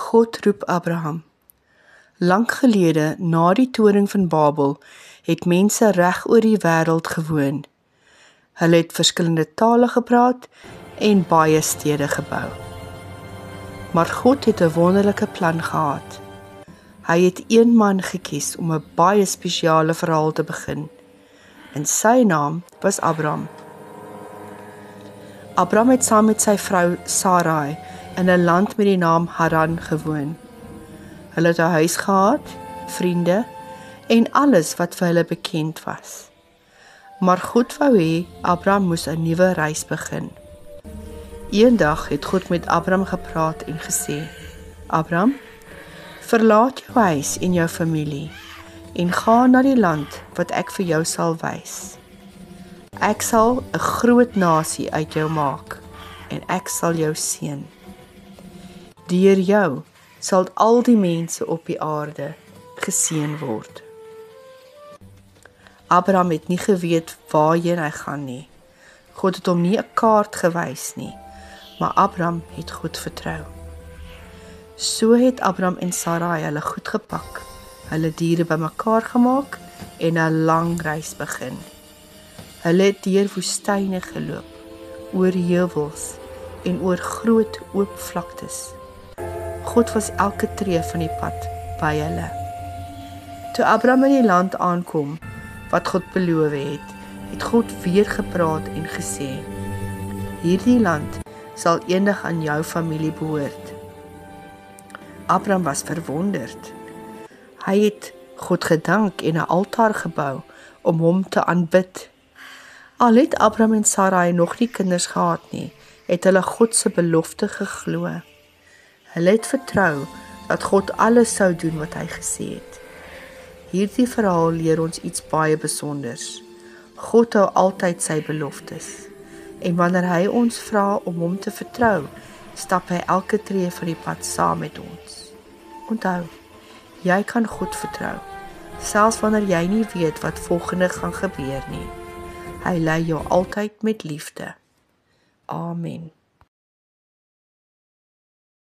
God roep Abraham. Lank gelede, na die toring van Babel, het mense reg oor die wêreld gewoon. Hulle het verskillende tale gepraat en baie stede gebou. Maar God het 'n wonderlike plan gehad. Hy het een man gekies om 'n baie spesiale verhaal te begin. En sy naam was Abraham. Abraham het saam met sy vrou Sarai in 'n land met die naam Haran gewoon. Hulle het 'n huis gehad, vriende en alles wat vir hulle bekend was. Maar God wou hê Abraham moes 'n nuwe reis begin. Eendag het God met Abraham gepraat en gesê: Abraham, verlaat jou huis en jou familie en ga na die land wat ek vir jou sal wys. Ek sal 'n groot nasie uit jou maak en ek sal jou seën. Deur jou sal al die mense op die aarde geseën word. Abraham het nie geweet waarheen hy gaan nie. God het hom nie 'n kaart gewys nie, maar Abraham het God vertrou. So het Abraham en Sarai hulle goed gepak, hulle diere bymekaar gemaak en 'n lang reis begin. Hulle het deur woestyne geloop, oor heuwels en oor groot oop vlaktes. God was elke tree van die pad by hulle. Toe Abraham in die land aankom wat God beloof het, het God weer gepraat en gesê: hierdie land sal eendag aan jou familie behoort. Abraham was verwonderd. Hy het God gedank en 'n altaar gebou om hom te aanbid. Al het Abraham en Sarai nog nie kinders gehad nie, het hulle God se belofte geglo. Hulle het vertrou dat God alles sou doen wat hy gesê het. Hierdie verhaal leer ons iets baie besonders. God hou altyd sy beloftes. En wanneer hy ons vra om hom te vertrou, stap hy elke tree van die pad saam met ons. Onthou, jy kan God vertrou, selfs wanneer jy nie weet wat volgende gaan gebeur nie. Hy lei jou altyd met liefde. Amen.